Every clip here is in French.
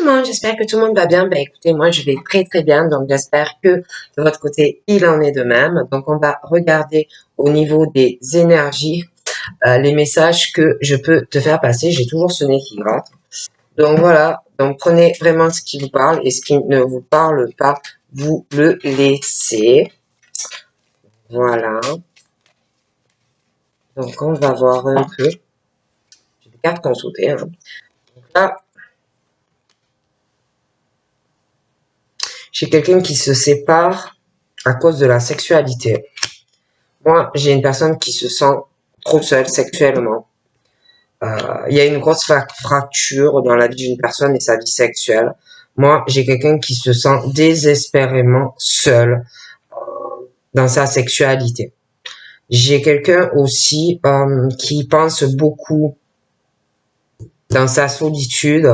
le monde, j'espère que tout le monde va bien. Ben écoutez, moi je vais très très bien, donc j'espère que de votre côté il en est de même. Donc on va regarder au niveau des énergies les messages que je peux te faire passer. J'ai toujours ce nez qui gratte. Donc voilà, donc prenez vraiment ce qui vous parle et ce qui ne vous parle pas, vous le laissez. Voilà. Donc on va voir un peu. J'ai des cartes consultées. Hein. Donc là, j'ai quelqu'un qui se sépare à cause de la sexualité. Moi, j'ai une personne qui se sent trop seule sexuellement. Il y a une grosse fracture dans la vie d'une personne et sa vie sexuelle. Moi, j'ai quelqu'un qui se sent désespérément seul dans sa sexualité. J'ai quelqu'un aussi qui pense beaucoup dans sa solitude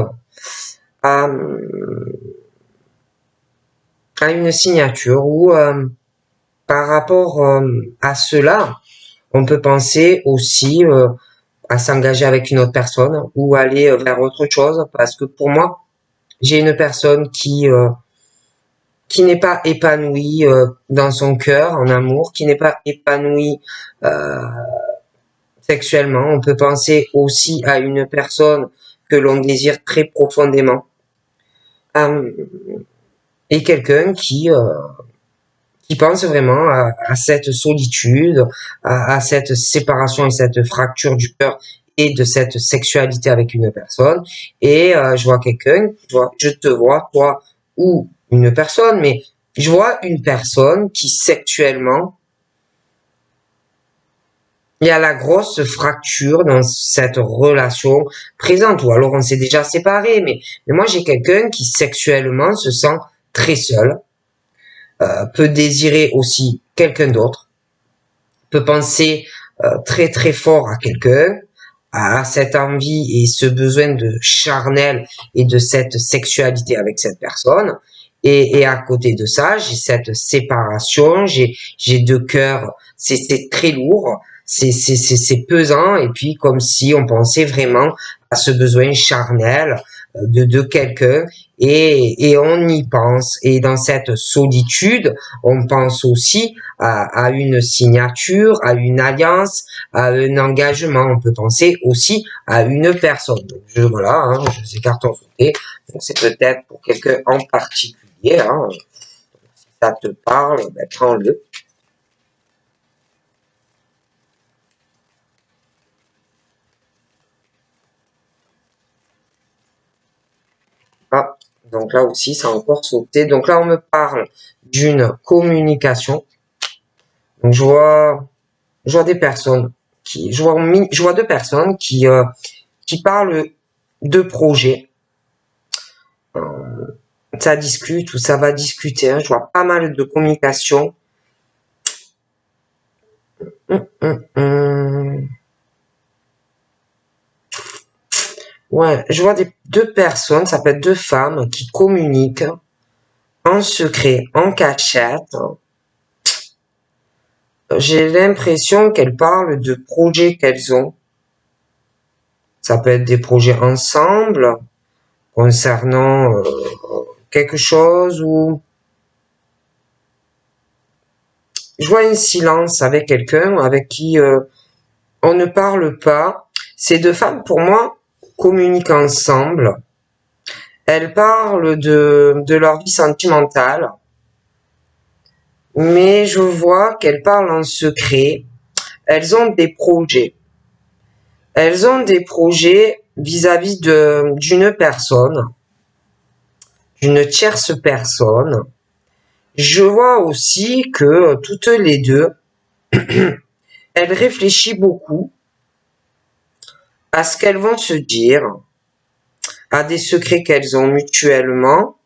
à une signature ou par rapport à cela, on peut penser aussi à s'engager avec une autre personne ou aller vers autre chose parce que pour moi, j'ai une personne qui n'est pas épanouie dans son cœur en amour, qui n'est pas épanouie sexuellement. On peut penser aussi à une personne que l'on désire très profondément et quelqu'un qui pense vraiment à cette solitude, à cette séparation et cette fracture du cœur et de cette sexualité avec une personne. Et je vois quelqu'un, je te vois, toi, ou une personne, mais je vois une personne qui sexuellement, il y a la grosse fracture dans cette relation présente, ou alors on s'est déjà séparés, mais moi j'ai quelqu'un qui sexuellement se sent très seul, peut désirer aussi quelqu'un d'autre, peut penser très très fort à quelqu'un, à cette envie et ce besoin de charnel et de cette sexualité avec cette personne. Et à côté de ça, j'ai cette séparation, j'ai deux cœurs, c'est très lourd, c'est pesant, et puis comme si on pensait vraiment à ce besoin charnel de quelqu'un, et on y pense. Et dans cette solitude, on pense aussi à une signature, à une alliance, à un engagement. On peut penser aussi à une personne. Donc, voilà, hein, je écarte en sauté. Donc c'est peut-être pour quelqu'un en particulier. Hein. Si ça te parle, ben, prends-le. Ah, donc là aussi, ça a encore sauté. Donc là, on me parle d'une communication. Donc je vois des personnes je vois deux personnes qui parlent de projets. Ça discute ou ça va discuter. Hein. Je vois pas mal de communication. Ouais, je vois deux personnes, ça peut être deux femmes qui communiquent en secret, en cachette. J'ai l'impression qu'elles parlent de projets qu'elles ont. Ça peut être des projets ensemble concernant quelque chose ou je vois un silence avec quelqu'un avec qui on ne parle pas. Ces deux femmes, pour moi, communiquent ensemble. Elles parlent de leur vie sentimentale, mais je vois qu'elles parlent en secret. Elles ont des projets. Elles ont des projets vis-à-vis d'une personne, d'une tierce personne. Je vois aussi que toutes les deux, elles réfléchissent beaucoup à ce qu'elles vont se dire, à des secrets qu'elles ont mutuellement,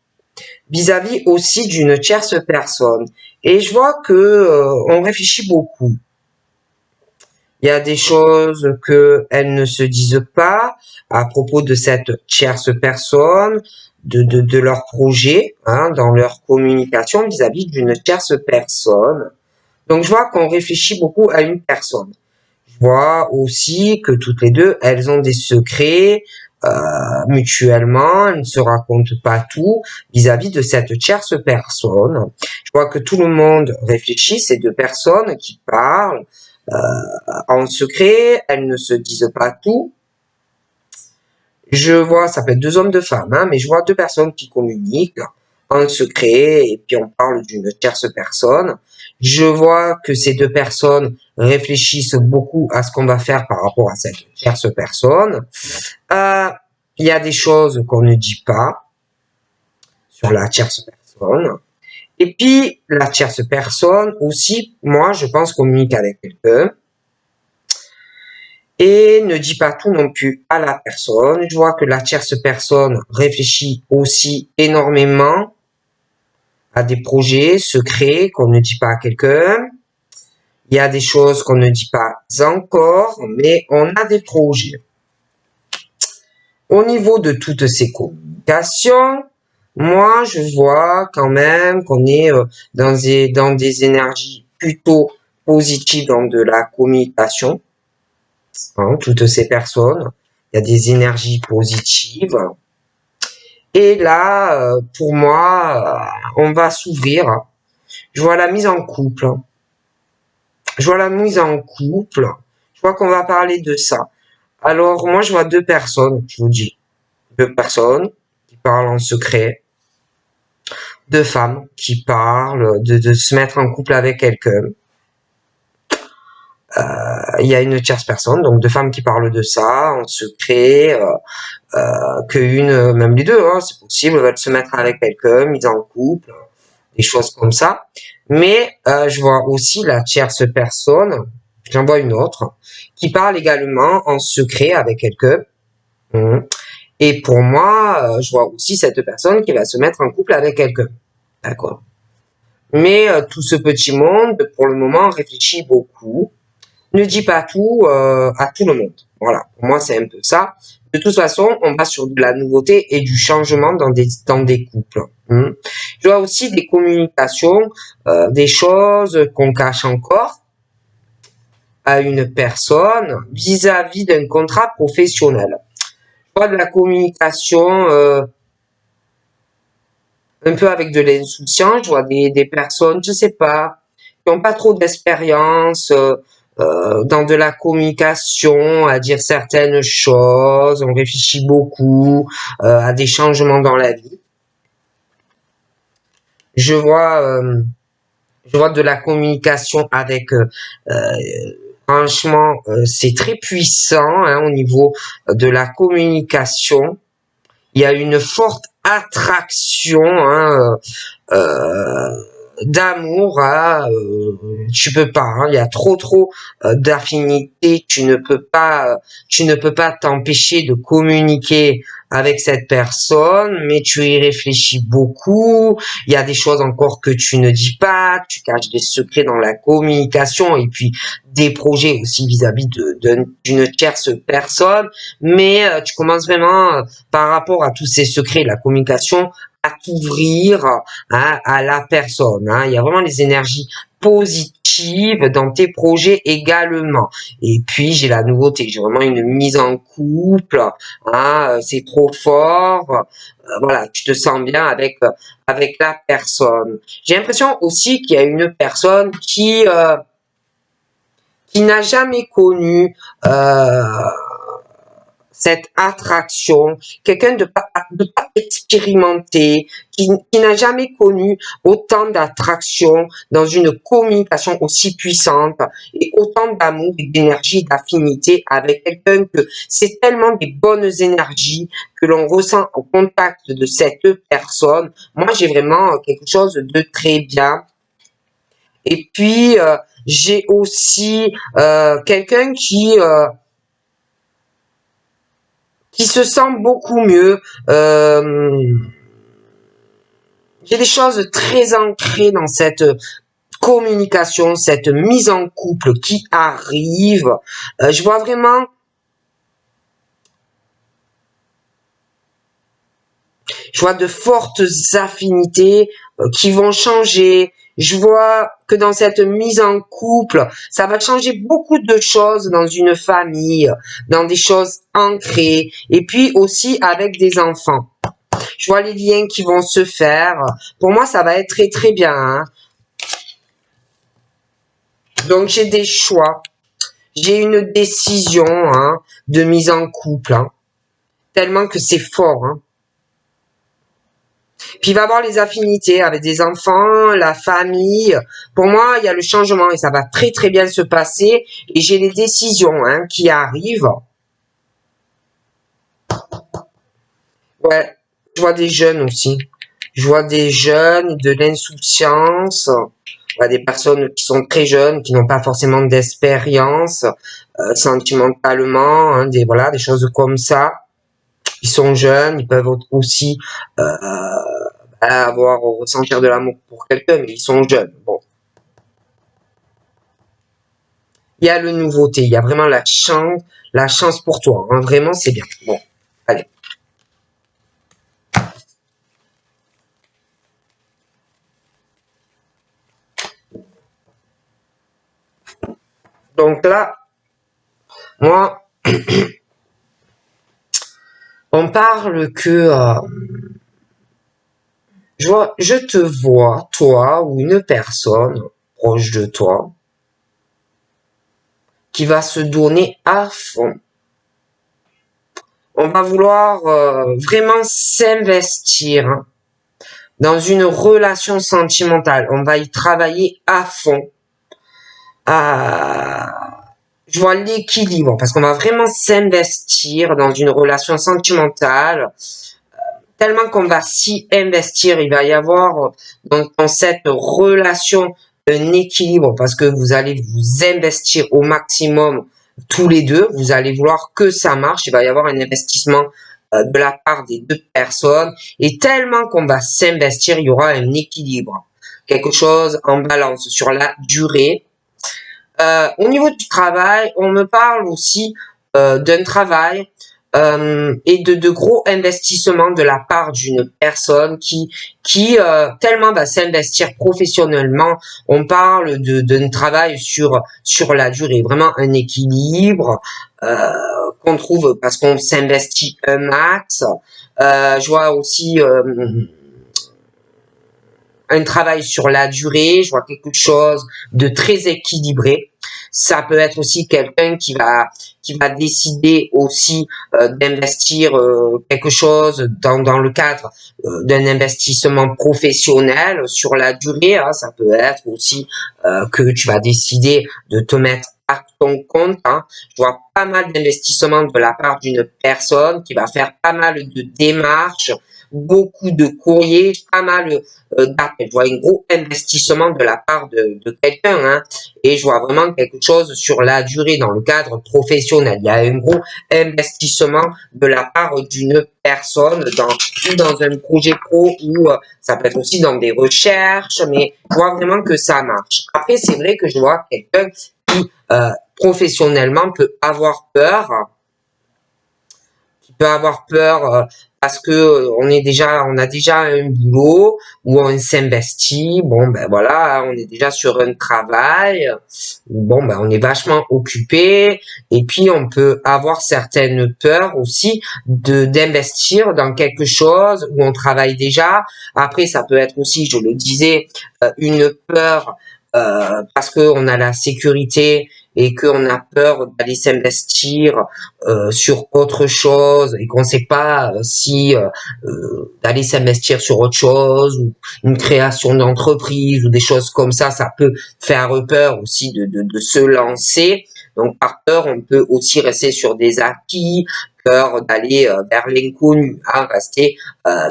vis-à-vis aussi d'une tierce personne. Et je vois que on réfléchit beaucoup. Il y a des choses que elles ne se disent pas à propos de cette tierce personne, de leur projet, hein, dans leur communication vis-à-vis d'une tierce personne. Donc je vois qu'on réfléchit beaucoup à une personne. Je vois aussi que toutes les deux, elles ont des secrets mutuellement, elles ne se racontent pas tout vis-à-vis de cette tierce personne. Je vois que tout le monde réfléchit, ces deux personnes qui parlent en secret, elles ne se disent pas tout. Je vois, ça peut être deux hommes, deux femmes, hein, mais je vois deux personnes qui communiquent en secret et puis on parle d'une tierce personne. Je vois que ces deux personnes réfléchissent beaucoup à ce qu'on va faire par rapport à cette tierce personne. Il y a des choses qu'on ne dit pas sur la tierce personne. Et puis, la tierce personne aussi, moi, je pense, communique avec quelqu'un et ne dit pas tout non plus à la personne. Je vois que la tierce personne réfléchit aussi énormément à des projets secrets qu'on ne dit pas à quelqu'un. Il y a des choses qu'on ne dit pas encore, mais on a des projets. Au niveau de toutes ces communications, moi, je vois quand même qu'on est dans des énergies plutôt positives dans de la communication. Hein, toutes ces personnes, il y a des énergies positives. Et là, pour moi, on va s'ouvrir. Je vois la mise en couple. Je vois la mise en couple. Je vois qu'on va parler de ça. Alors, moi, je vois deux personnes, je vous dis. Deux personnes qui parlent en secret. Deux femmes qui parlent de se mettre en couple avec quelqu'un. Il y a une tierce personne, donc deux femmes qui parlent de ça en secret, même les deux, hein, c'est possible, veulent se mettre avec quelqu'un, mise en couple, des choses comme ça. Mais je vois aussi la tierce personne, j'en vois une autre, qui parle également en secret avec quelqu'un. Et pour moi, je vois aussi cette personne qui va se mettre en couple avec quelqu'un. D'accord. Mais tout ce petit monde, pour le moment, réfléchit beaucoup, ne dit pas tout à tout le monde. Voilà, pour moi, c'est un peu ça. De toute façon, on va sur de la nouveauté et du changement dans des couples. Je vois aussi des communications, des choses qu'on cache encore à une personne vis-à-vis d'un contrat professionnel. Je vois de la communication un peu avec de l'insouciance. Je vois des personnes, je sais pas, qui n'ont pas trop d'expérience dans de la communication, à dire certaines choses. On réfléchit beaucoup à des changements dans la vie. Je vois de la communication avec franchement, c'est très puissant hein, au niveau de la communication. Il y a une forte attraction hein, d'amour tu peux pas hein, il y a trop d'affinité, tu ne peux pas t'empêcher de communiquer avec cette personne, mais tu y réfléchis beaucoup, il y a des choses encore que tu ne dis pas, tu caches des secrets dans la communication et puis des projets aussi vis-à-vis d'une tierce personne, mais tu commences vraiment par rapport à tous ces secrets, la communication, à t'ouvrir hein, à la personne. Hein. Il y a vraiment les énergies positives dans tes projets également. Et puis, j'ai la nouveauté, j'ai vraiment une mise en couple. Hein, c'est trop fort. Voilà, tu te sens bien avec la personne. J'ai l'impression aussi qu'il y a une personne qui n'a jamais connu cette attraction, quelqu'un de pas expérimenté, qui n'a jamais connu autant d'attraction dans une communication aussi puissante et autant d'amour et d'énergie, d'affinité avec quelqu'un que c'est tellement des bonnes énergies que l'on ressent au contact de cette personne. Moi, j'ai vraiment quelque chose de très bien. Et puis, j'ai aussi quelqu'un qui se sent beaucoup mieux. J'ai des choses très ancrées dans cette communication, cette mise en couple qui arrive. Je vois vraiment, je vois de fortes affinités qui vont changer. Je vois que dans cette mise en couple, ça va changer beaucoup de choses dans une famille, dans des choses ancrées, et puis aussi avec des enfants. Je vois les liens qui vont se faire. Pour moi, ça va être très très bien, hein. Donc j'ai des choix, j'ai une décision, hein, de mise en couple, hein, tellement que c'est fort, hein. Puis il va y avoir les affinités avec des enfants, la famille. Pour moi, il y a le changement et ça va très très bien se passer. Et j'ai les décisions, hein, qui arrivent. Ouais, je vois des jeunes aussi. Je vois des jeunes, de l'insouciance. Ouais, des personnes qui sont très jeunes, qui n'ont pas forcément d'expérience sentimentalement, hein, des choses comme ça. Ils sont jeunes, ils peuvent aussi avoir ressentir de l'amour pour quelqu'un, mais ils sont jeunes. Bon, il y a le nouveauté, il y a vraiment la chance pour toi. Hein, vraiment, c'est bien. Bon, allez. Donc là, moi, on parle que je te vois, toi ou une personne proche de toi, qui va se donner à fond. On va vouloir vraiment s'investir, hein, dans une relation sentimentale. On va y travailler à fond. Je vois l'équilibre parce qu'on va vraiment s'investir dans une relation sentimentale. Tellement qu'on va s'y investir, il va y avoir dans cette relation un équilibre parce que vous allez vous investir au maximum tous les deux. Vous allez vouloir que ça marche. Il va y avoir un investissement de la part des deux personnes. Et tellement qu'on va s'investir, il y aura un équilibre. Quelque chose en balance sur la durée. Au niveau du travail, on me parle aussi d'un travail et de gros investissements de la part d'une personne qui tellement va s'investir professionnellement. On parle d'un travail sur la durée, vraiment un équilibre qu'on trouve parce qu'on s'investit un max. Je vois aussi un travail sur la durée, je vois quelque chose de très équilibré. Ça peut être aussi quelqu'un qui va décider aussi d'investir quelque chose dans le cadre d'un investissement professionnel sur la durée, hein. Ça peut être aussi que tu vas décider de te mettre à ton compte, hein. Je vois pas mal d'investissements de la part d'une personne qui va faire pas mal de démarches, beaucoup de courriers, pas mal d'appels. Je vois un gros investissement de la part de quelqu'un, hein, et je vois vraiment quelque chose sur la durée dans le cadre professionnel. Il y a un gros investissement de la part d'une personne dans un projet pro ou ça peut être aussi dans des recherches, mais je vois vraiment que ça marche. Après, c'est vrai que je vois quelqu'un qui professionnellement peut avoir peur, parce que on a déjà un boulot où on s'investit. Bon ben voilà, on est déjà sur un travail. Bon ben on est vachement occupé et puis on peut avoir certaines peurs aussi d'investir dans quelque chose où on travaille déjà. Après ça peut être aussi, je le disais, une peur parce que on a la sécurité et qu'on a peur d'aller s'investir sur autre chose et qu'on ne sait pas si d'aller s'investir sur autre chose ou une création d'entreprise ou des choses comme ça peut faire peur aussi de se lancer. Donc par peur, on peut aussi rester sur des acquis, peur d'aller vers l'inconnu, hein, rester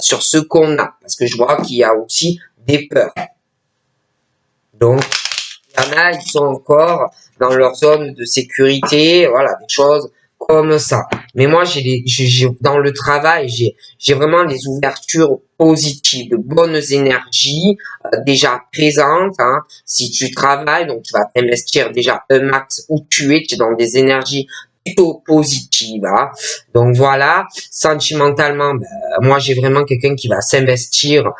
sur ce qu'on a. Parce que je vois qu'il y a aussi des peurs. Donc, il y en a, ils sont encore dans leur zone de sécurité, voilà, des choses comme ça. Mais moi, dans le travail, j'ai vraiment les ouvertures positives, de bonnes énergies déjà présentes, hein. Si tu travailles, donc tu vas t'investir déjà un max où tu es dans des énergies plutôt positive. Hein. Donc voilà, sentimentalement, ben, moi j'ai vraiment quelqu'un qui va s'investir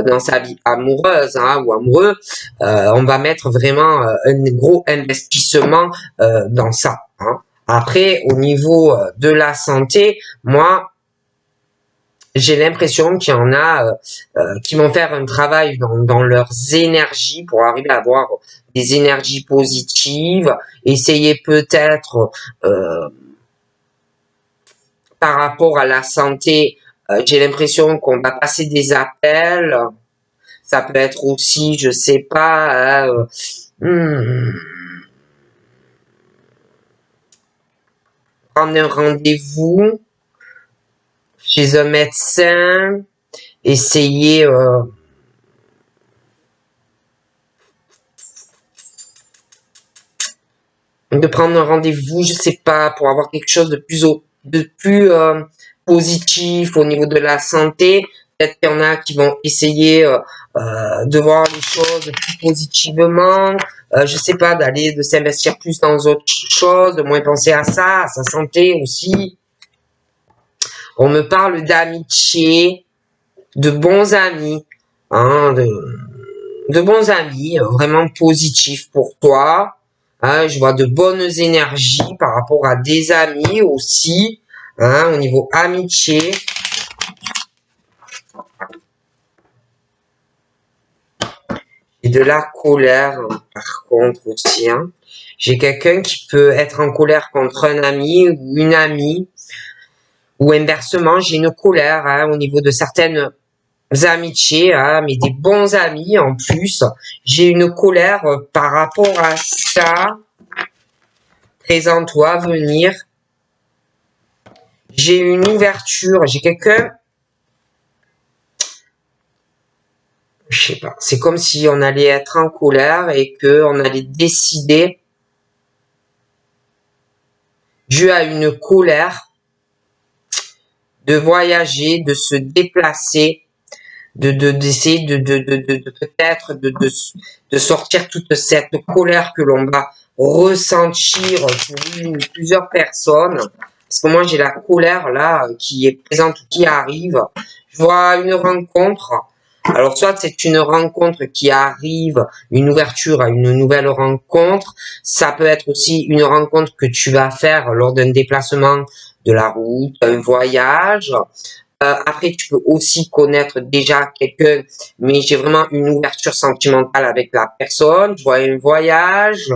dans sa vie amoureuse hein, ou amoureux. On va mettre vraiment un gros investissement dans ça. Hein. Après, au niveau de la santé, moi, j'ai l'impression qu'il y en a qui vont faire un travail dans leurs énergies pour arriver à avoir des énergies positives, essayer peut-être par rapport à la santé, j'ai l'impression qu'on va passer des appels, ça peut être aussi, je sais pas, prendre un rendez-vous chez un médecin, essayer de prendre un rendez-vous, je sais pas, pour avoir quelque chose de plus positif au niveau de la santé. Peut-être qu'il y en a qui vont essayer de voir les choses plus positivement. Je sais pas, de s'investir plus dans autre chose, de moins penser à ça, à sa santé aussi. On me parle d'amitié, de bons amis, hein, de bons amis, vraiment positifs pour toi. Hein, je vois de bonnes énergies par rapport à des amis aussi, hein, au niveau amitié. Et de la colère, par contre aussi. Hein. J'ai quelqu'un qui peut être en colère contre un ami ou une amie, ou inversement, j'ai une colère hein, au niveau de certaines amitiés, hein, mais des bons amis en plus. J'ai une colère par rapport à ça. Présente-toi, venir. J'ai une ouverture, j'ai quelqu'un. Je sais pas. C'est comme si on allait être en colère et que on allait décider, dû à une colère, de voyager, de se déplacer, d'essayer de peut-être de sortir toute cette colère que l'on va ressentir pour une ou plusieurs personnes. Parce que moi j'ai la colère là qui est présente, qui arrive. Je vois une rencontre. Alors soit c'est une rencontre qui arrive, une ouverture à une nouvelle rencontre. Ça peut être aussi une rencontre que tu vas faire lors d'un déplacement de la route, un voyage. Après, tu peux aussi connaître déjà quelqu'un, mais j'ai vraiment une ouverture sentimentale avec la personne. Je vois un voyage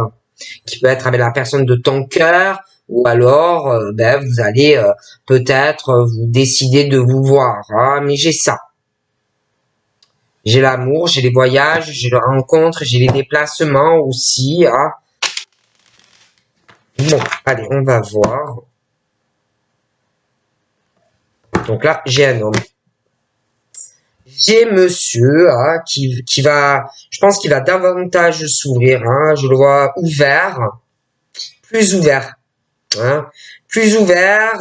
qui peut être avec la personne de ton cœur, ou alors, vous allez peut-être vous décider de vous voir. Hein, mais j'ai ça. J'ai l'amour, j'ai les voyages, j'ai les rencontres, j'ai les déplacements aussi. Hein. Bon, allez, on va voir. Donc là, j'ai un homme. J'ai monsieur hein, qui va, je pense qu'il va davantage s'ouvrir. Hein, je le vois ouvert, plus ouvert, hein, plus ouvert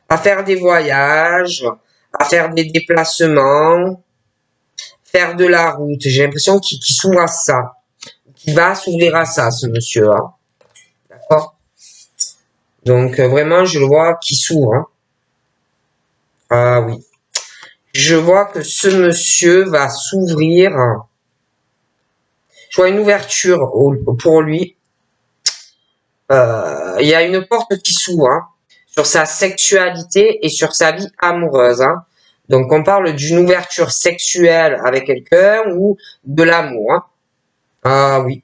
à faire des voyages, à faire des déplacements, faire de la route. J'ai l'impression qu'il s'ouvre à ça, qu'il va s'ouvrir à ça, ce monsieur. Hein, d'accord. Donc vraiment, je le vois qui s'ouvre. Hein. Ah oui. Je vois que ce monsieur va s'ouvrir. Je vois une ouverture pour lui. Il y a une porte qui s'ouvre hein, sur sa sexualité et sur sa vie amoureuse. Hein. Donc on parle d'une ouverture sexuelle avec quelqu'un ou de l'amour. Hein. Ah oui.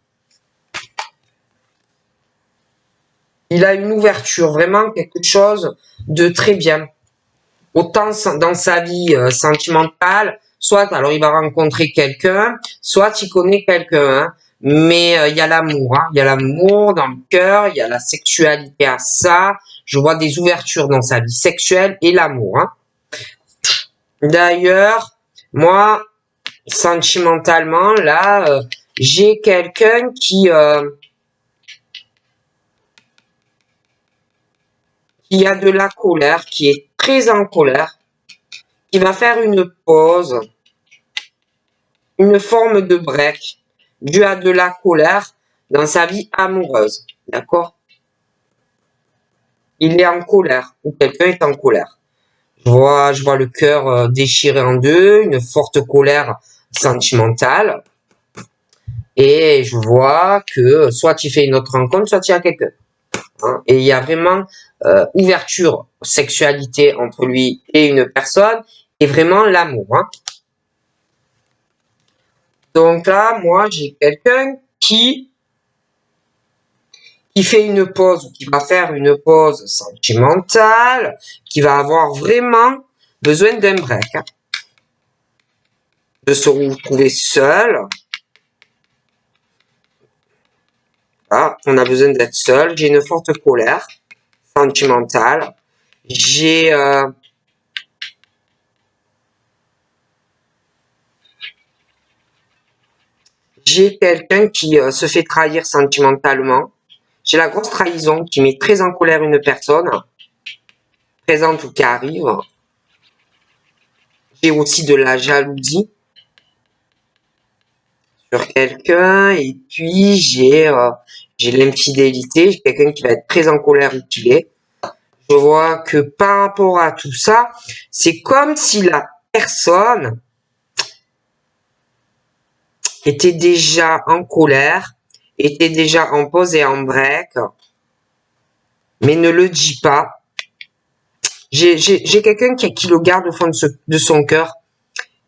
Il a une ouverture, vraiment quelque chose de très bien. Autant dans sa vie sentimentale, soit alors il va rencontrer quelqu'un, soit il connaît quelqu'un. Hein. Mais il y a l'amour, hein. Il y a l'amour dans le cœur, il y a la sexualité à ça. Je vois des ouvertures dans sa vie sexuelle et l'amour. Hein. D'ailleurs, moi, sentimentalement, là, j'ai quelqu'un qui a de la colère, qui est très en colère, qui va faire une pause, une forme de break, dû à de la colère dans sa vie amoureuse. D'accord? il est en colère, ou quelqu'un est en colère. Je vois le cœur déchiré en deux, une forte colère sentimentale, et je vois que soit tu fais une autre rencontre, soit tu as quelqu'un. Hein. Et il y a vraiment ouverture, sexualité entre lui et une personne, et vraiment l'amour. Hein. Donc là, moi, j'ai quelqu'un qui fait une pause, ou qui va faire une pause sentimentale, qui va avoir vraiment besoin d'un break, hein, de se retrouver seul. Ah, on a besoin d'être seul. J'ai une forte colère sentimentale. J'ai quelqu'un qui se fait trahir sentimentalement. J'ai la grosse trahison qui met très en colère une personne, présente ou qui arrive. J'ai aussi de la jalousie sur quelqu'un, et puis j'ai l'infidélité, j'ai quelqu'un qui va être très en colère ou qui l'est. Je vois que par rapport à tout ça, c'est comme si la personne était déjà en colère, était déjà en pause et en break, mais ne le dit pas. J'ai quelqu'un qui le garde au fond de son cœur,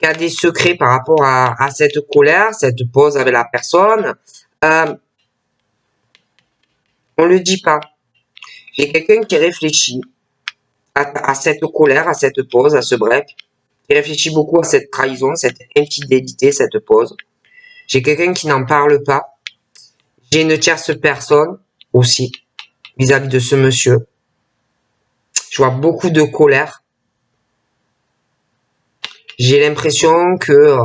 qui a des secrets par rapport à cette colère, cette pause avec la personne. On le dit pas. J'ai quelqu'un qui réfléchit à cette colère, à cette pause, à ce break, qui réfléchit beaucoup à cette trahison, cette infidélité, cette pause. J'ai quelqu'un qui n'en parle pas. J'ai une tierce personne aussi vis-à-vis de ce monsieur. Je vois beaucoup de colère. J'ai l'impression que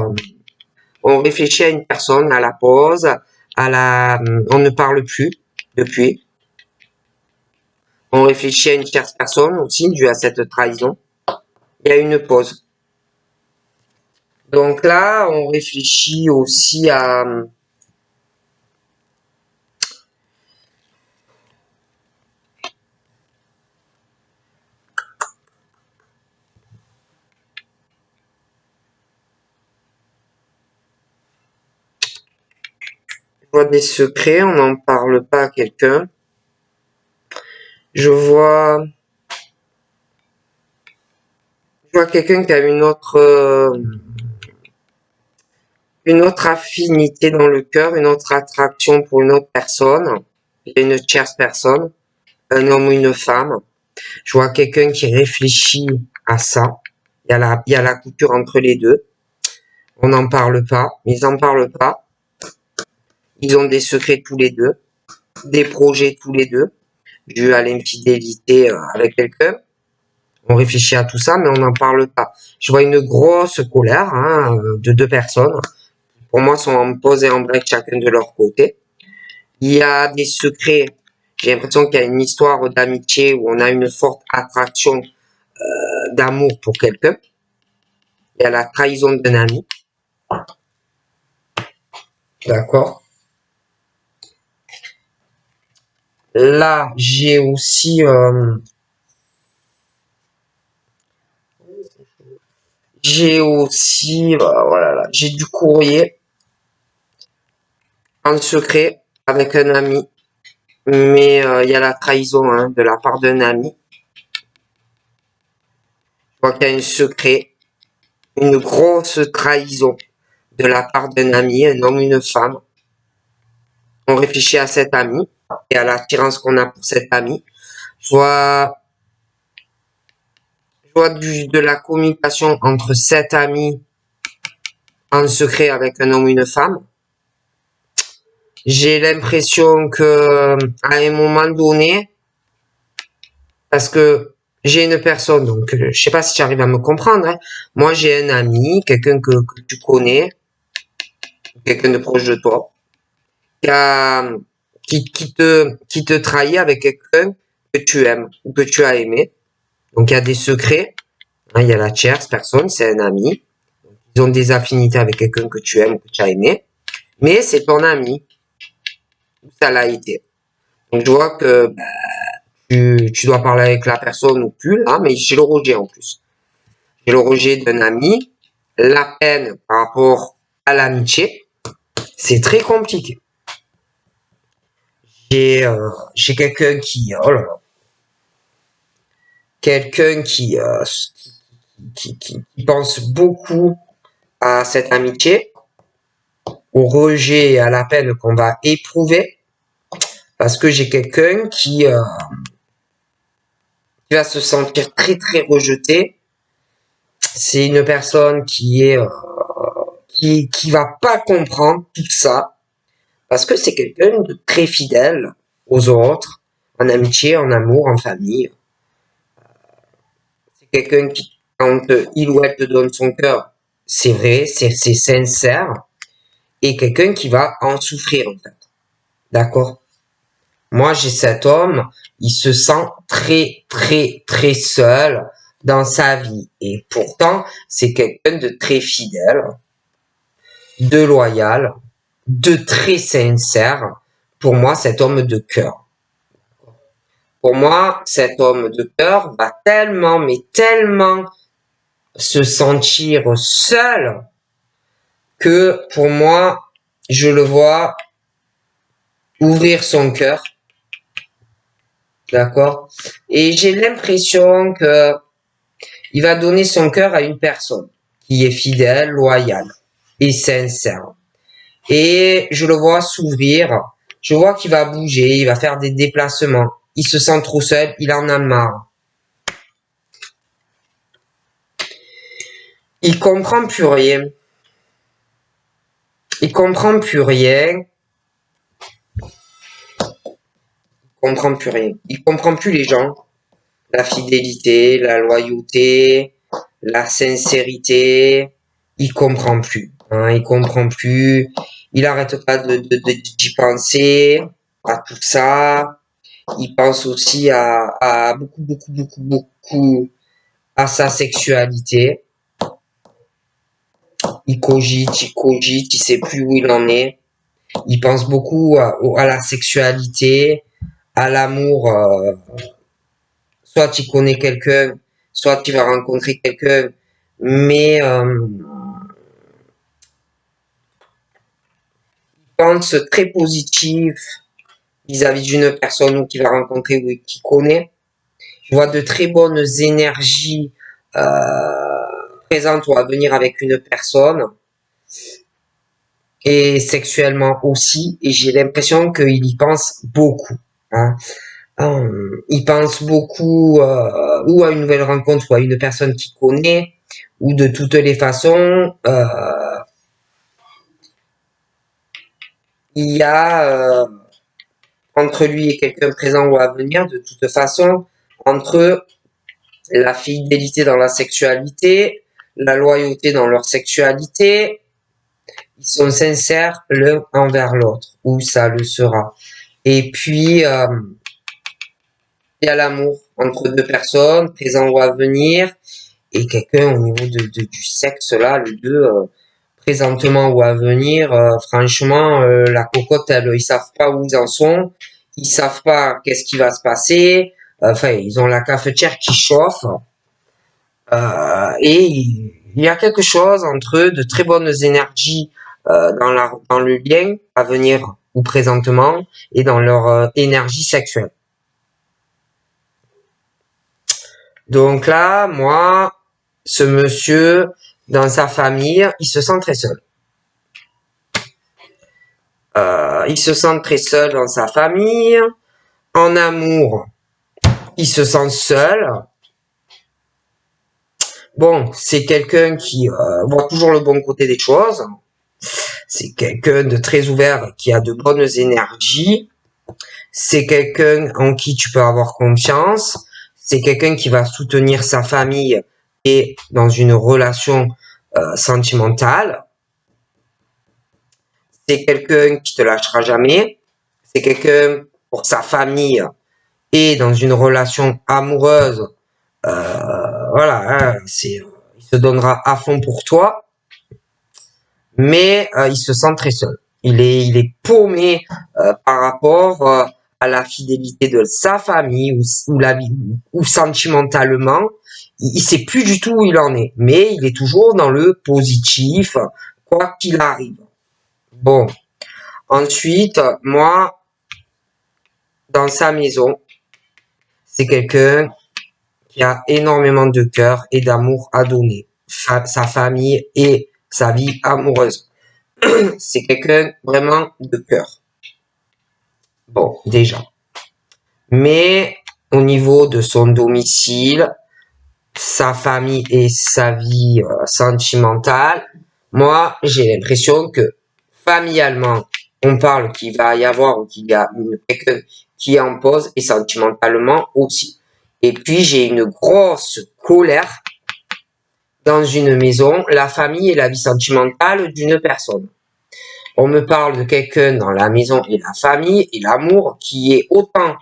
on réfléchit à une personne, à la pause, on ne parle plus depuis. On réfléchit à une tierce personne aussi due à cette trahison. Il y a une pause. Donc là, on réfléchit aussi à je vois des secrets, on n'en parle pas à quelqu'un. Je vois quelqu'un qui a une autre affinité dans le cœur, une autre attraction pour une autre personne. Il y a une tierce personne, un homme ou une femme. Je vois quelqu'un qui réfléchit à ça. Il y a la coupure entre les deux. On n'en parle pas, ils n'en parlent pas. Ils ont des secrets tous les deux, des projets tous les deux, dû à l'infidélité avec quelqu'un. On réfléchit à tout ça, mais on n'en parle pas. Je vois une grosse colère hein, de deux personnes. Pour moi, sont en pause et en break chacun de leur côté. Il y a des secrets. J'ai l'impression qu'il y a une histoire d'amitié où on a une forte attraction d'amour pour quelqu'un. Il y a la trahison d'un ami. D'accord. Là, j'ai aussi, voilà, j'ai du courrier en secret avec un ami, mais il y a la trahison hein, de la part d'un ami. Je vois qu'il y a un secret, une grosse trahison de la part d'un ami, un homme, une femme. On réfléchit à cet ami et à l'attirance qu'on a pour cet ami. Je vois, de la communication entre cet ami en secret avec un homme, une femme. J'ai l'impression que à un moment donné, parce que j'ai une personne, donc je sais pas si tu arrives à me comprendre. Hein. Moi, j'ai un ami, quelqu'un que tu connais, quelqu'un de proche de toi, qui, a, qui te trahit avec quelqu'un que tu aimes ou que tu as aimé. Donc il y a des secrets. Hein, il y a la tierce personne, c'est un ami. Ils ont des affinités avec quelqu'un que tu aimes ou que tu as aimé. Mais c'est ton ami. Ça l'a été. Donc je vois que tu dois parler avec la personne ou plus, là, mais j'ai le rejet en plus. J'ai le rejet d'un ami, la peine par rapport à l'amitié, c'est très compliqué. J'ai quelqu'un qui, oh là là, quelqu'un qui pense beaucoup à cette amitié, au rejet et à la peine qu'on va éprouver, parce que j'ai quelqu'un qui va se sentir très très rejeté. C'est une personne qui va pas comprendre tout ça, parce que c'est quelqu'un de très fidèle aux autres, en amitié, en amour, en famille. C'est quelqu'un qui, quand il ou elle te donne son cœur, c'est vrai, c'est sincère, et quelqu'un qui va en souffrir, en fait. D'accord? Moi, j'ai cet homme, il se sent très, très, très seul dans sa vie. Et pourtant, c'est quelqu'un de très fidèle, de loyal, de très sincère. Pour moi, cet homme de cœur. Pour moi, cet homme de cœur va tellement, mais tellement se sentir seul que pour moi, je le vois ouvrir son cœur, d'accord? Et j'ai l'impression que il va donner son cœur à une personne qui est fidèle, loyale et sincère. Et je le vois s'ouvrir, je vois qu'il va bouger, il va faire des déplacements. Il se sent trop seul, il en a marre. Il comprend plus rien. Il comprend plus rien. Il comprend plus rien. Il comprend plus les gens. La fidélité, la loyauté, la sincérité. Il comprend plus. Hein, il comprend plus. Il arrête pas d'y penser à tout ça. Il pense aussi à beaucoup à sa sexualité. Il cogite, il sait plus où il en est. Il pense beaucoup à la sexualité, à l'amour. Soit il connaît quelqu'un, soit il va rencontrer quelqu'un, mais il pense très positif vis-à-vis d'une personne qu'il va rencontrer ou qu'il connaît. Je vois de très bonnes énergies présentes ou à venir avec une personne. Et sexuellement aussi, et j'ai l'impression qu'il y pense beaucoup. Hein. Il pense beaucoup ou à une nouvelle rencontre ou à une personne qu'il connaît, ou de toutes les façons, il y a entre lui et quelqu'un présent ou à venir, de toute façon, entre la fidélité dans la sexualité, la loyauté dans leur sexualité, ils sont sincères l'un envers l'autre, ou ça le sera. Et puis, il y a l'amour entre deux personnes, présent ou à venir, et quelqu'un au niveau du sexe, là, les deux, présentement ou à venir, franchement, la cocotte, ils savent pas où ils en sont, ils savent pas qu'est-ce qui va se passer, enfin, ils ont la cafetière qui chauffe, et il y a quelque chose entre eux de très bonnes énergies dans le lien à venir ou présentement et dans leur énergie sexuelle. Donc là, moi, ce monsieur, dans sa famille, il se sent très seul. Il se sent très seul dans sa famille. En amour, il se sent seul. Bon, c'est quelqu'un qui voit toujours le bon côté des choses. C'est quelqu'un de très ouvert, qui a de bonnes énergies. C'est quelqu'un en qui tu peux avoir confiance. C'est quelqu'un qui va soutenir sa famille et dans une relation sentimentale. C'est quelqu'un qui te lâchera jamais. C'est quelqu'un pour sa famille et dans une relation amoureuse. Voilà, hein, il se donnera à fond pour toi, mais il se sent très seul. Il est paumé par rapport à la fidélité de sa famille ou sentimentalement, il sait plus du tout où il en est. Mais il est toujours dans le positif, quoi qu'il arrive. Bon. Ensuite, moi, dans sa maison, c'est quelqu'un qui a énormément de cœur et d'amour à donner. Sa famille et sa vie amoureuse. C'est quelqu'un vraiment de cœur. Bon, déjà. Mais au niveau de son domicile, sa famille et sa vie sentimentale, moi, j'ai l'impression que familialement, on parle qu'il va y avoir ou qu'il y a quelqu'un qui est en pause et sentimentalement aussi. Et puis, j'ai une grosse colère dans une maison, la famille et la vie sentimentale d'une personne. On me parle de quelqu'un dans la maison et la famille et l'amour qui est autant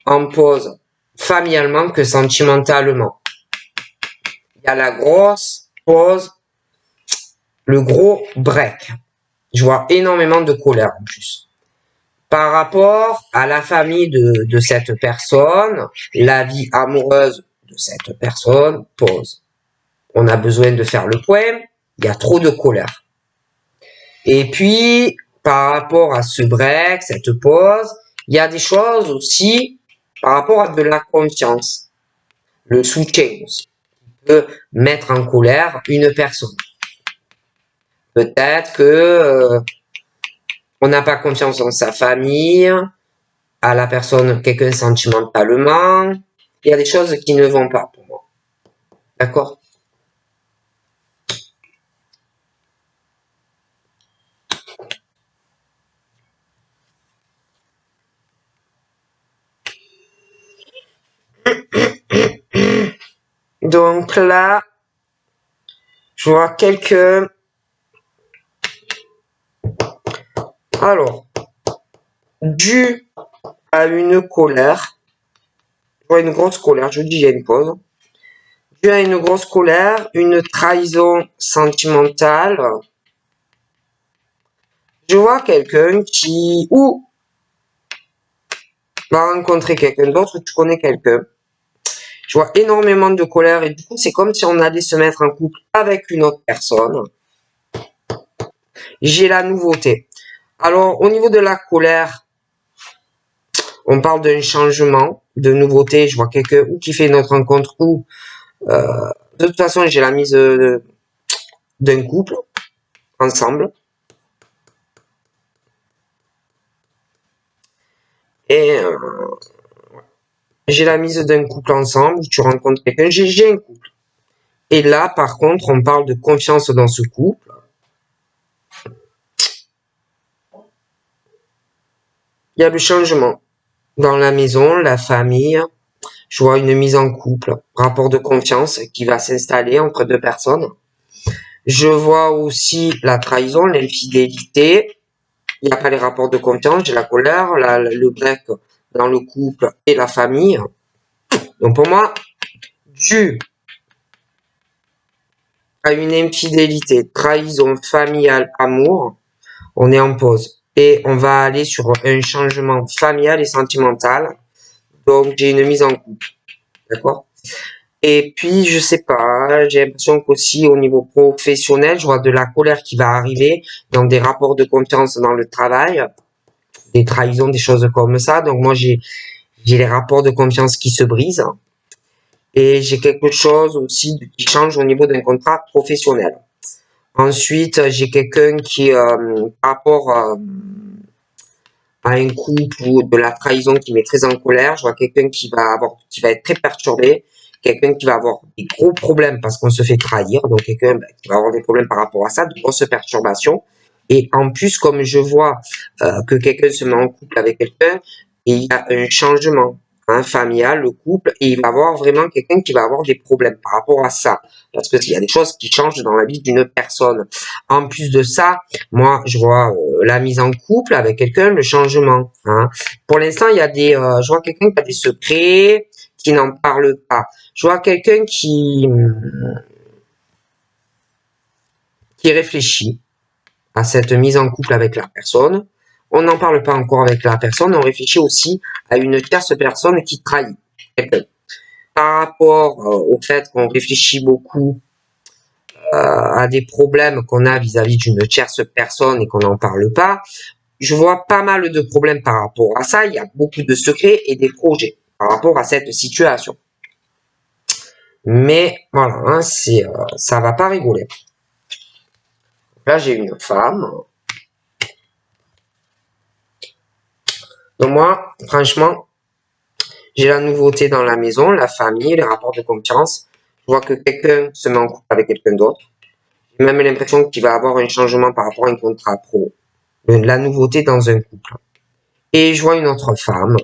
en pause familialement que sentimentalement. Il y a la grosse pause, le gros break. Je vois énormément de colère en plus. Par rapport à la famille de cette personne, la vie amoureuse de cette personne, pause. On a besoin de faire le point, il y a trop de colère. Et puis, par rapport à ce break, cette pause, il y a des choses aussi par rapport à de la confiance. Le soutien aussi peut mettre en colère une personne. Peut-être que on n'a pas confiance en sa famille, à la personne, quelqu'un sentimentalement. Il y a des choses qui ne vont pas pour moi. D'accord? Donc là, je vois quelqu'un. Alors, dû à une colère, je vois une grosse colère, je dis il y a une pause. Dû à une grosse colère, une trahison sentimentale, je vois quelqu'un qui, ou va rencontrer quelqu'un d'autre, ou tu connais quelqu'un. Je vois énormément de colère et du coup, c'est comme si on allait se mettre en couple avec une autre personne. J'ai la nouveauté. Alors, au niveau de la colère, on parle d'un changement, de nouveauté. Je vois quelqu'un ou qui fait une autre rencontre ou de toute façon, j'ai la mise d'un couple ensemble. Et j'ai la mise d'un couple ensemble. Tu rencontres quelqu'un, j'ai un couple. Et là, par contre, on parle de confiance dans ce couple. Il y a le changement dans la maison, la famille. Je vois une mise en couple, rapport de confiance qui va s'installer entre deux personnes. Je vois aussi la trahison, l'infidélité. Il n'y a pas les rapports de confiance, j'ai la colère, le break dans le couple et la famille. Donc pour moi, dû à une infidélité, trahison familiale, amour, on est en pause. Et on va aller sur un changement familial et sentimental. Donc j'ai une mise en couple. D'accord? Et puis, je sais pas, j'ai l'impression qu'aussi au niveau professionnel, je vois de la colère qui va arriver, donc des rapports de confiance dans le travail, des trahisons, des choses comme ça. Donc moi, j'ai les rapports de confiance qui se brisent et j'ai quelque chose aussi qui change au niveau d'un contrat professionnel. Ensuite, j'ai quelqu'un qui, par rapport à un couple ou de la trahison qui met très en colère, je vois quelqu'un qui va être très perturbé, quelqu'un qui va avoir des gros problèmes parce qu'on se fait trahir, donc quelqu'un qui va avoir des problèmes par rapport à ça, de grosses perturbations. Et en plus, comme je vois que quelqu'un se met en couple avec quelqu'un, il y a un changement familial, le couple, et il va avoir vraiment quelqu'un qui va avoir des problèmes par rapport à ça. Parce qu'il y a des choses qui changent dans la vie d'une personne. En plus de ça, moi, je vois la mise en couple avec quelqu'un, le changement. Pour l'instant, il y a je vois quelqu'un qui a des secrets, qui n'en parle pas. Je vois quelqu'un qui réfléchit à cette mise en couple avec la personne. on n'en parle pas encore avec la personne, on réfléchit aussi à une tierce personne qui trahit quelqu'un. Par rapport au fait qu'on réfléchit beaucoup à des problèmes qu'on a vis-à-vis d'une tierce personne et qu'on n'en parle pas, je vois pas mal de problèmes par rapport à ça. Il y a beaucoup de secrets et des projets par rapport à cette situation. Mais voilà, hein, ça va pas rigoler. Là, j'ai une femme. Donc moi, franchement, j'ai la nouveauté dans la maison, la famille, les rapports de confiance. Je vois que quelqu'un se met en couple avec quelqu'un d'autre. J'ai même l'impression qu'il va avoir un changement par rapport à un contrat pro. La nouveauté dans un couple. Et je vois une autre femme,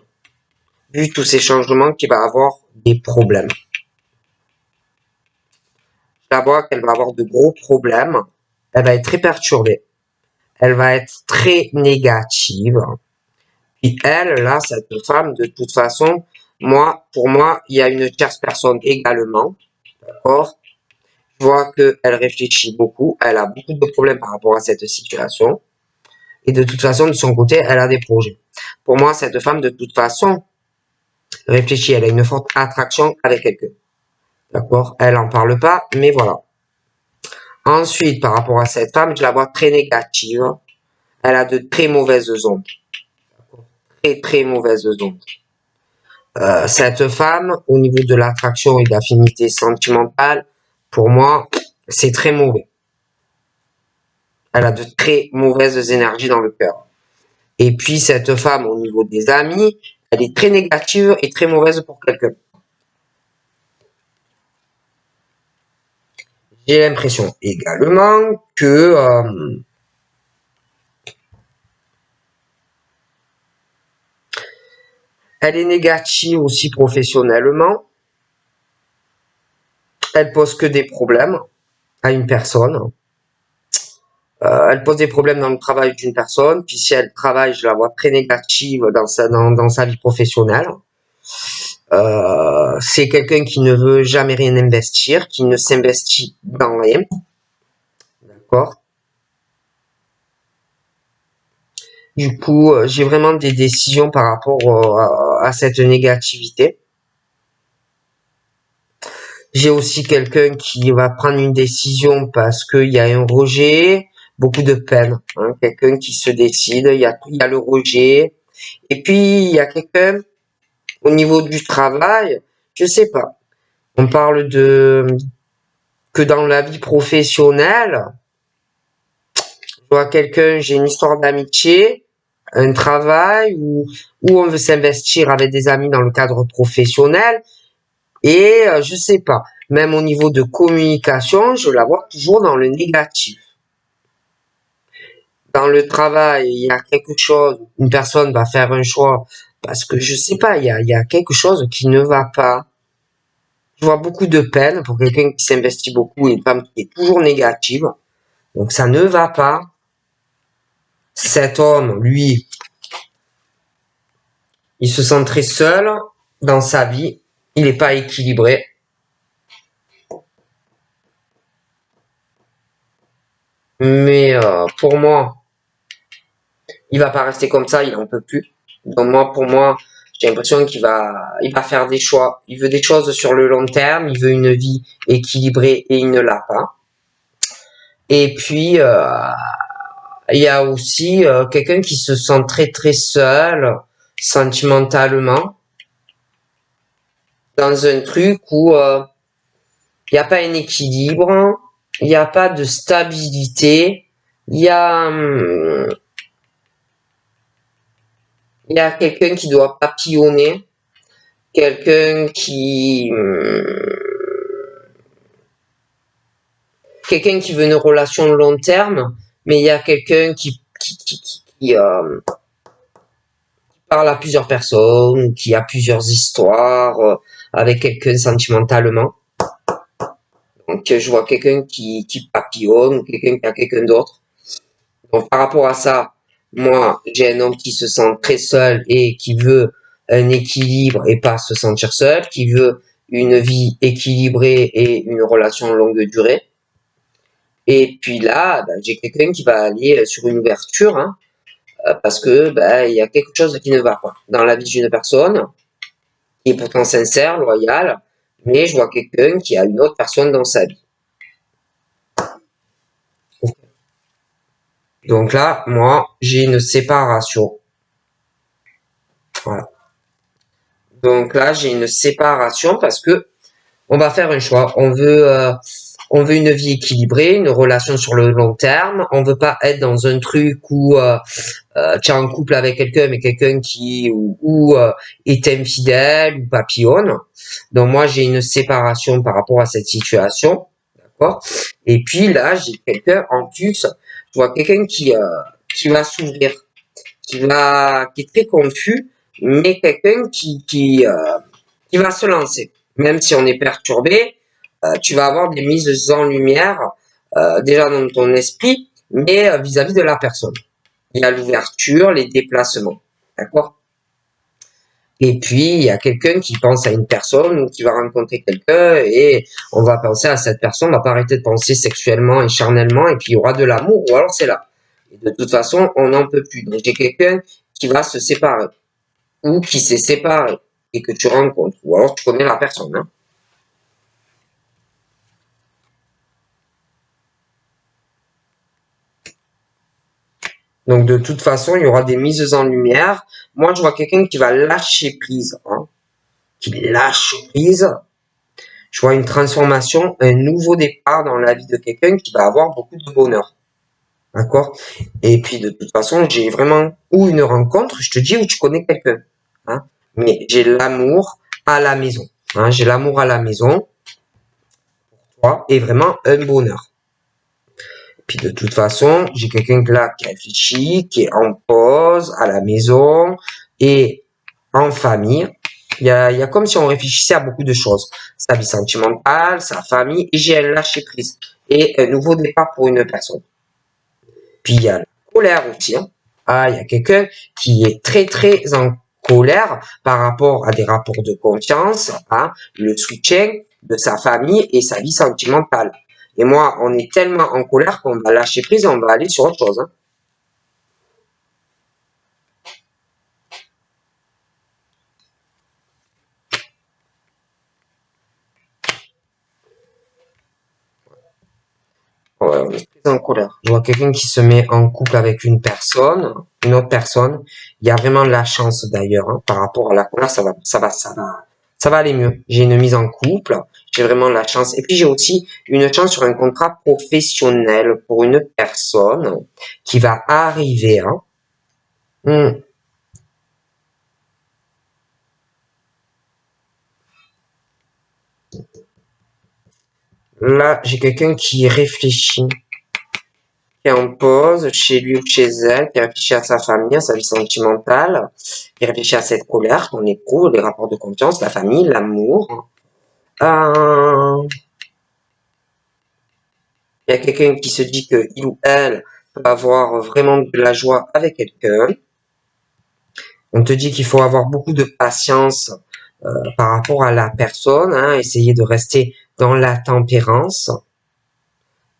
vu tous ces changements, qui va avoir des problèmes. Je la vois qu'elle va avoir de gros problèmes. Elle va être très perturbée. Elle va être très négative. Puis elle, là, cette femme, de toute façon, pour moi, il y a une tierce personne également. D'accord? Je vois qu'elle réfléchit beaucoup. Elle a beaucoup de problèmes par rapport à cette situation. Et de toute façon, de son côté, elle a des projets. Pour moi, cette femme, de toute façon, réfléchit. Elle a une forte attraction avec quelqu'un. D'accord? Elle en parle pas, mais voilà. Ensuite, par rapport à cette femme, je la vois très négative. Elle a de très mauvaises ondes. Très, très mauvaises ondes. Cette femme, au niveau de l'attraction et de l'affinité sentimentale, pour moi, c'est très mauvais. Elle a de très mauvaises énergies dans le cœur. Et puis, cette femme, au niveau des amis, elle est très négative et très mauvaise pour quelqu'un. J'ai l'impression également que elle est négative aussi professionnellement. Elle pose que des problèmes à une personne. Elle pose des problèmes dans le travail d'une personne. Puis si elle travaille, je la vois très négative dans sa vie professionnelle. C'est quelqu'un qui ne veut jamais rien investir, qui ne s'investit dans rien. D'accord? Du coup, j'ai vraiment des décisions par rapport à cette négativité. J'ai aussi quelqu'un qui va prendre une décision parce qu'il y a un rejet, beaucoup de peine. Hein, quelqu'un qui se décide, il y a le rejet. Et puis, il y a quelqu'un, au niveau du travail, je sais pas. On parle que dans la vie professionnelle, je vois quelqu'un, j'ai une histoire d'amitié, un travail où on veut s'investir avec des amis dans le cadre professionnel. Et je sais pas, même au niveau de communication, je la vois toujours dans le négatif. Dans le travail, il y a quelque chose, une personne va faire un choix parce que je sais pas, il y a quelque chose qui ne va pas. Je vois beaucoup de peine pour quelqu'un qui s'investit beaucoup et une femme qui est toujours négative. Donc ça ne va pas. Cet homme, lui, il se sent très seul dans sa vie. Il n'est pas équilibré. Mais pour moi, il va pas rester comme ça, il en peut plus. Donc pour moi, j'ai l'impression il va faire des choix. Il veut des choses sur le long terme, il veut une vie équilibrée et il ne l'a pas. Et puis, il y a aussi quelqu'un qui se sent très très seul sentimentalement dans un truc où il n'y a pas un équilibre, il n'y a pas de stabilité, il y a quelqu'un qui doit papillonner, quelqu'un qui veut une relation long terme, mais il y a quelqu'un qui parle à plusieurs personnes, qui a plusieurs histoires avec quelqu'un sentimentalement. Donc je vois quelqu'un qui papillonne, ou quelqu'un qui a quelqu'un d'autre. Donc par rapport à ça, moi j'ai un homme qui se sent très seul et qui veut un équilibre et pas se sentir seul, qui veut une vie équilibrée et une relation longue durée. Et puis là, j'ai quelqu'un qui va aller sur une ouverture, hein, parce que ben, il y a quelque chose qui ne va pas dans la vie d'une personne, qui est pourtant sincère, loyale, mais je vois quelqu'un qui a une autre personne dans sa vie. Donc là, moi, j'ai une séparation. Voilà. Donc là, j'ai une séparation parce que on va faire un choix. On veut une vie équilibrée, une relation sur le long terme. On veut pas être dans un truc où tu es en couple avec quelqu'un, mais quelqu'un qui est infidèle ou papillonne. Donc moi, j'ai une séparation par rapport à cette situation, d'accord. Et puis là, j'ai quelqu'un en plus. Je vois quelqu'un qui va s'ouvrir, qui est très confus, mais quelqu'un qui va se lancer. Même si on est perturbé, tu vas avoir des mises en lumière déjà dans ton esprit, mais vis-à-vis de la personne. Il y a l'ouverture, les déplacements. D'accord? Et puis, il y a quelqu'un qui pense à une personne ou qui va rencontrer quelqu'un et on va penser à cette personne, on va pas arrêter de penser sexuellement et charnellement et puis il y aura de l'amour ou alors c'est là. Et de toute façon, on n'en peut plus. Donc, j'ai quelqu'un qui va se séparer ou qui s'est séparé et que tu rencontres ou alors tu connais la personne. Hein. Donc de toute façon, il y aura des mises en lumière. Moi, je vois quelqu'un qui va lâcher prise, hein, qui lâche prise. Je vois une transformation, un nouveau départ dans la vie de quelqu'un qui va avoir beaucoup de bonheur. D'accord? Et puis de toute façon, j'ai vraiment ou une rencontre, je te dis, où tu connais quelqu'un. Hein, mais j'ai l'amour à la maison. Hein, j'ai l'amour à la maison, toi, et vraiment un bonheur. Puis de toute façon, j'ai quelqu'un là qui réfléchit, qui est en pause, à la maison et en famille. Il y a comme si on réfléchissait à beaucoup de choses. Sa vie sentimentale, sa famille, et j'ai un lâcher prise. Et un nouveau départ pour une personne. Puis il y a la colère aussi. Hein. Ah, il y a quelqu'un qui est très très en colère par rapport à des rapports de confiance, hein, le soutien de sa famille et sa vie sentimentale. Et moi, on est tellement en colère qu'on va lâcher prise et on va aller sur autre chose. Hein. Ouais, on est très en colère. Je vois quelqu'un qui se met en couple avec une autre personne. Il y a vraiment de la chance d'ailleurs, hein, par rapport à la colère, ça va aller mieux. J'ai une mise en couple, j'ai vraiment de la chance. Et puis j'ai aussi une chance sur un contrat professionnel pour une personne qui va arriver. Hein. Hmm. Là, j'ai quelqu'un qui réfléchit, qui est en pause chez lui ou chez elle, qui réfléchit à sa famille, à sa vie sentimentale, qui réfléchit à cette colère qu'on éprouve, les rapports de confiance, la famille, l'amour. Euh, il y a quelqu'un qui se dit que il ou elle peut avoir vraiment de la joie avec quelqu'un. On te dit qu'il faut avoir beaucoup de patience par rapport à la personne, hein, essayer de rester dans la tempérance.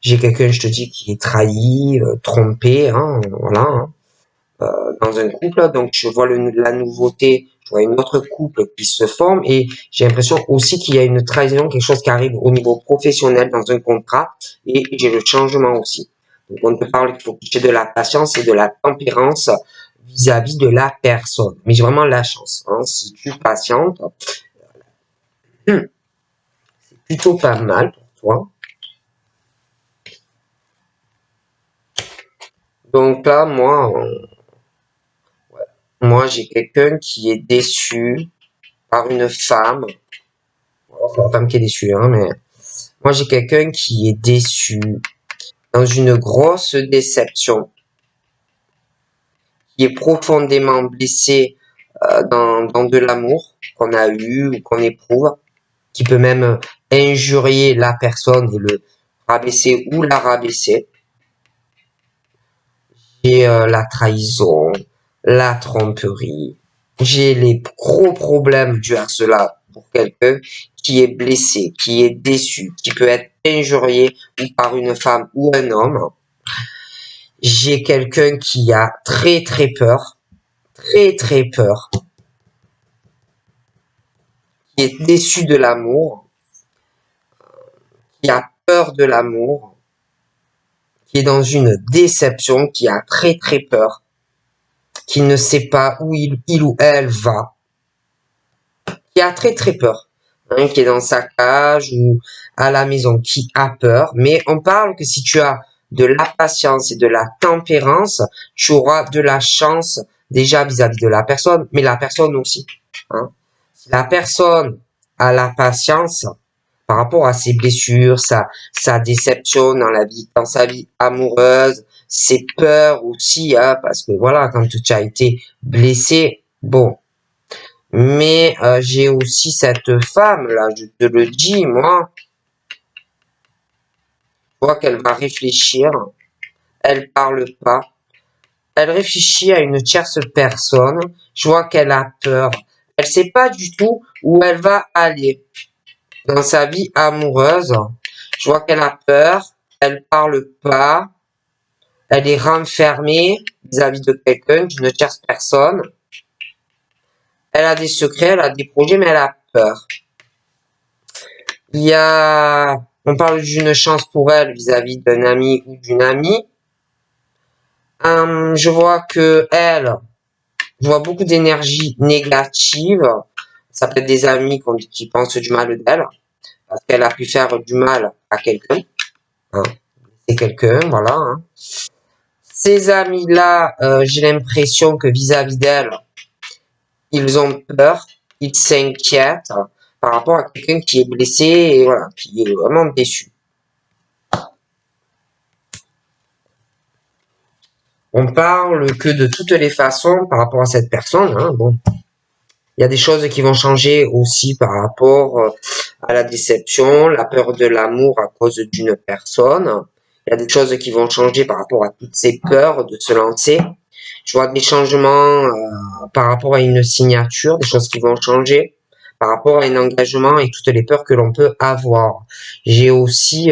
J'ai quelqu'un, je te dis, qui est trahi, trompé, hein, voilà. Hein. Dans un couple. Donc, je vois la nouveauté, je vois une autre couple qui se forme et j'ai l'impression aussi qu'il y a une trahison, quelque chose qui arrive au niveau professionnel dans un contrat et j'ai le changement aussi. Donc, on te parle qu'il faut que tu aies de la patience et de la tempérance vis-à-vis de la personne. Mais j'ai vraiment la chance. Hein. Si tu patientes, c'est plutôt pas mal pour toi. Donc là, moi j'ai quelqu'un qui est déçu par une femme. Alors, c'est la femme qui est déçue, hein, mais moi, j'ai quelqu'un qui est déçu, dans une grosse déception, qui est profondément blessé dans de l'amour qu'on a eu ou qu'on éprouve, qui peut même injurier la personne et le rabaisser ou la rabaisser. J'ai la trahison, la tromperie. J'ai les gros problèmes dus à cela pour quelqu'un qui est blessé, qui est déçu, qui peut être injurié ou par une femme ou un homme. J'ai quelqu'un qui a très très peur, qui est déçu de l'amour, qui a peur de l'amour, qui est dans une déception, qui a très très peur, qui ne sait pas où il ou elle va, qui a très très peur, hein, qui est dans sa cage ou à la maison, qui a peur. Mais on parle que si tu as de la patience et de la tempérance, tu auras de la chance déjà vis-à-vis de la personne, mais la personne aussi. Hein. Si la personne a la patience par rapport à ses blessures, sa déception dans la vie, dans sa vie amoureuse, ses peurs aussi, hein, parce que voilà, quand tu as été blessé, bon, mais j'ai aussi cette femme là, je te le dis, moi, je vois qu'elle va réfléchir, elle parle pas, elle réfléchit à une tierce personne, je vois qu'elle a peur, elle sait pas du tout où elle va aller dans sa vie amoureuse, je vois qu'elle a peur, elle parle pas, elle est renfermée vis-à-vis de quelqu'un, d'une tierce personne, elle a des secrets, elle a des projets, mais elle a peur. Il y a, on parle d'une chance pour elle vis-à-vis d'un ami ou d'une amie. Je vois que elle, je vois beaucoup d'énergie négative. Ça peut être des amis qui pensent du mal d'elle, parce qu'elle a pu faire du mal à quelqu'un. Hein. C'est quelqu'un, voilà. Hein. Ces amis-là, j'ai l'impression que vis-à-vis d'elle, ils ont peur, ils s'inquiètent par rapport à quelqu'un qui est blessé et voilà, qui est vraiment déçu. On parle que de toutes les façons par rapport à cette personne. Hein, bon, il y a des choses qui vont changer aussi par rapport à la déception, la peur de l'amour à cause d'une personne. Il y a des choses qui vont changer par rapport à toutes ces peurs de se lancer. Je vois des changements par rapport à une signature, des choses qui vont changer par rapport à un engagement et toutes les peurs que l'on peut avoir. J'ai aussi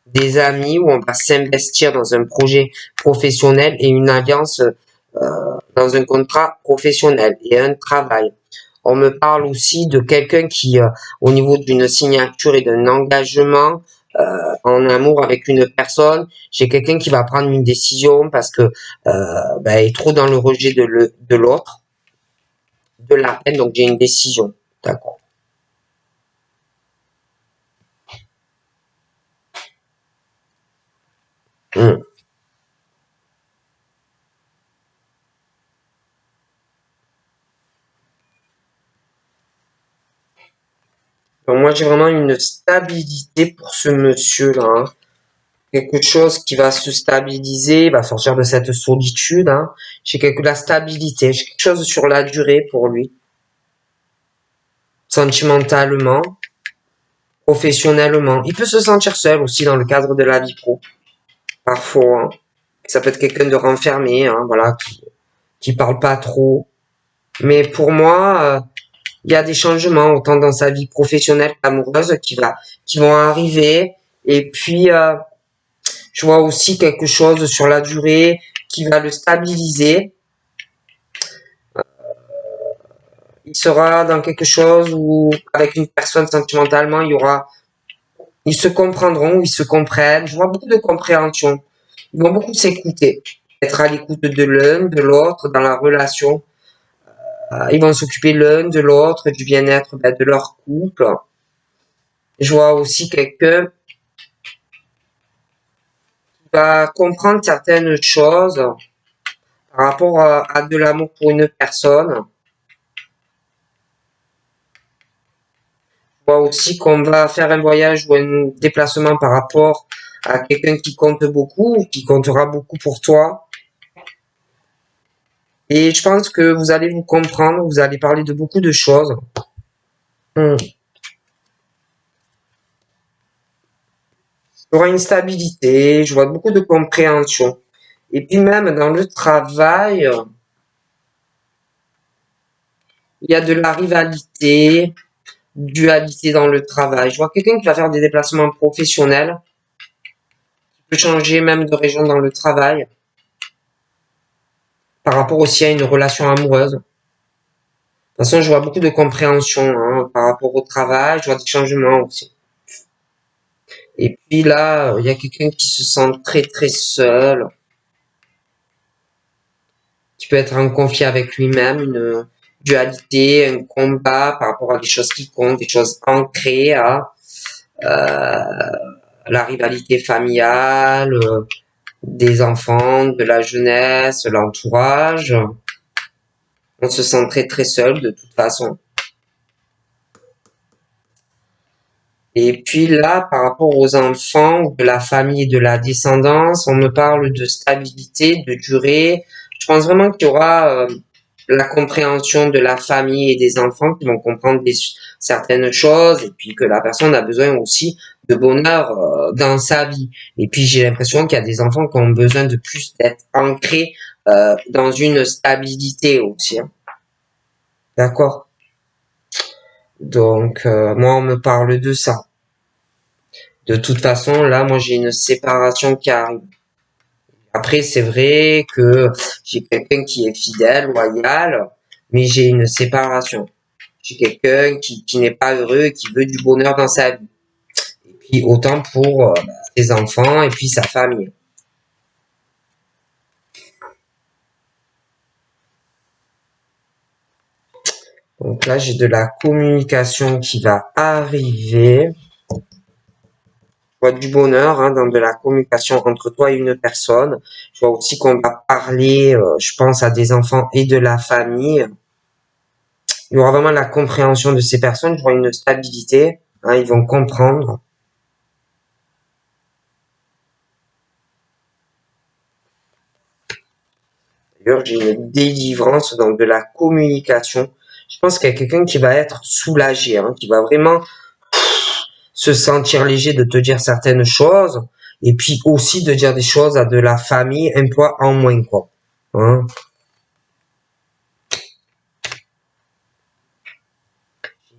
des amis où on va s'investir dans un projet professionnel et une alliance dans un contrat professionnel et un travail. On me parle aussi de quelqu'un qui, au niveau d'une signature et d'un engagement en amour avec une personne, j'ai quelqu'un qui va prendre une décision parce que est trop dans le rejet de l'autre, de la peine, donc j'ai une décision. D'accord. Hum. Donc moi j'ai vraiment une stabilité pour ce monsieur-là. Hein. Quelque chose qui va se stabiliser, va sortir de cette solitude. Hein. La stabilité, j'ai quelque chose sur la durée pour lui, sentimentalement, professionnellement. Il peut se sentir seul aussi dans le cadre de la vie pro, parfois. Hein. Ça peut être quelqu'un de renfermé, hein, voilà, qui parle pas trop. Mais pour moi, il y a des changements autant dans sa vie professionnelle qu'amoureuse qui vont arriver. Et puis, je vois aussi quelque chose sur la durée qui va le stabiliser. Il sera dans quelque chose où, avec une personne sentimentalement, ils se comprendront, ils se comprennent. Je vois beaucoup de compréhension. Ils vont beaucoup s'écouter, être à l'écoute de l'un, de l'autre dans la relation. Ils vont s'occuper l'un de l'autre, du bien-être de leur couple. Je vois aussi quelqu'un qui va comprendre certaines choses par rapport à de l'amour pour une personne. Je vois aussi qu'on va faire un voyage ou un déplacement par rapport à quelqu'un qui compte beaucoup, qui comptera beaucoup pour toi. Et je pense que vous allez vous comprendre, vous allez parler de beaucoup de choses. Il y aura une stabilité, je vois beaucoup de compréhension. Et puis même dans le travail, il y a de la rivalité, dualité dans le travail. Je vois quelqu'un qui va faire des déplacements professionnels, peut changer même de région dans le travail. Par rapport aussi à une relation amoureuse. De toute façon, je vois beaucoup de compréhension hein, par rapport au travail, je vois des changements aussi. Et puis là, il y a quelqu'un qui se sent très très seul, qui peut être en conflit avec lui-même, une dualité, un combat par rapport à des choses qui comptent, des choses ancrées à la rivalité familiale, des enfants, de la jeunesse, l'entourage. On se sent très très seul de toute façon. Et puis là, par rapport aux enfants, de la famille et de la descendance, on me parle de stabilité, de durée. Je pense vraiment qu'il y aura la compréhension de la famille et des enfants qui vont comprendre certaines choses et puis que la personne a besoin aussi de bonheur dans sa vie. Et puis j'ai l'impression qu'il y a des enfants qui ont besoin de plus d'être ancrés dans une stabilité aussi. Hein. D'accord? Donc moi on me parle de ça. De toute façon, là, moi, j'ai une séparation qui arrive. Après, c'est vrai que j'ai quelqu'un qui est fidèle, loyal, mais j'ai une séparation. J'ai quelqu'un qui n'est pas heureux et qui veut du bonheur dans sa vie. Et puis, autant pour ses enfants et puis sa famille. Donc là, j'ai de la communication qui va arriver. Je vois du bonheur hein, dans de la communication entre toi et une personne. Je vois aussi qu'on va parler, je pense, à des enfants et de la famille. Il y aura vraiment la compréhension de ces personnes, il y aura une stabilité, hein, ils vont comprendre. D'ailleurs, j'ai une délivrance dans de la communication. Je pense qu'il y a quelqu'un qui va être soulagé, hein, qui va vraiment se sentir léger de te dire certaines choses, et puis aussi de dire des choses à de la famille, un poids en moins, quoi. Hein.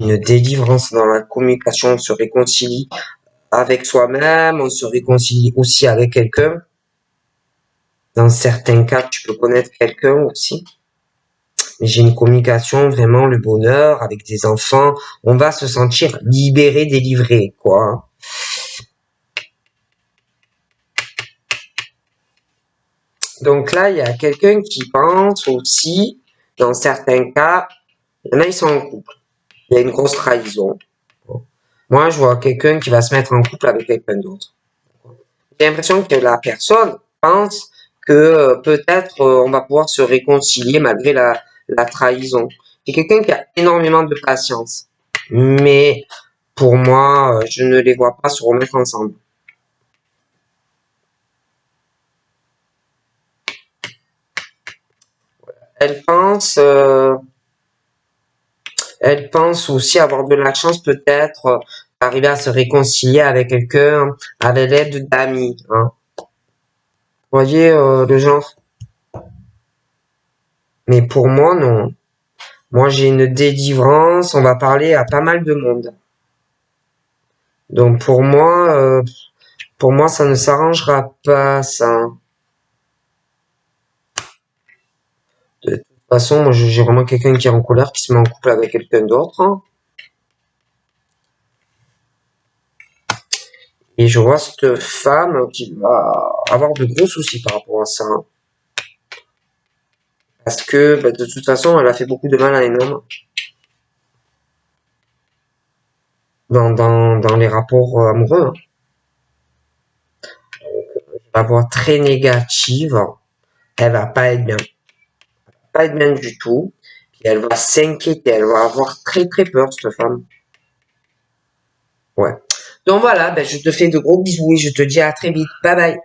Une délivrance dans la communication, on se réconcilie avec soi-même, on se réconcilie aussi avec quelqu'un. Dans certains cas, tu peux connaître quelqu'un aussi. Mais j'ai une communication, vraiment le bonheur avec des enfants. On va se sentir libéré, délivré, quoi. Donc là, il y a quelqu'un qui pense aussi, dans certains cas, il y en a, ils sont en couple. Il y a une grosse trahison. Moi, je vois quelqu'un qui va se mettre en couple avec quelqu'un d'autre. J'ai l'impression que la personne pense que peut-être on va pouvoir se réconcilier malgré la trahison. C'est quelqu'un qui a énormément de patience. Mais pour moi, je ne les vois pas se remettre ensemble. Elle pense, euh, elle pense aussi avoir de la chance peut-être arriver à se réconcilier avec quelqu'un avec l'aide d'amis. Hein. Vous voyez le genre. Mais pour moi, non. Moi, j'ai une délivrance. On va parler à pas mal de monde. Donc pour moi, ça ne s'arrangera pas, ça. De toute façon, moi, j'ai vraiment quelqu'un qui est en colère, qui se met en couple avec quelqu'un d'autre. Hein. Et je vois cette femme qui va avoir de gros soucis par rapport à ça. Hein. Parce que bah, de toute façon, elle a fait beaucoup de mal à un homme dans les rapports amoureux. Hein. Elle va voir très négative. Elle va pas être bien. Pas être bien du tout. Puis elle va s'inquiéter. Elle va avoir très très peur, cette femme. Ouais. Donc voilà, ben, je te fais de gros bisous et je te dis à très vite. Bye bye.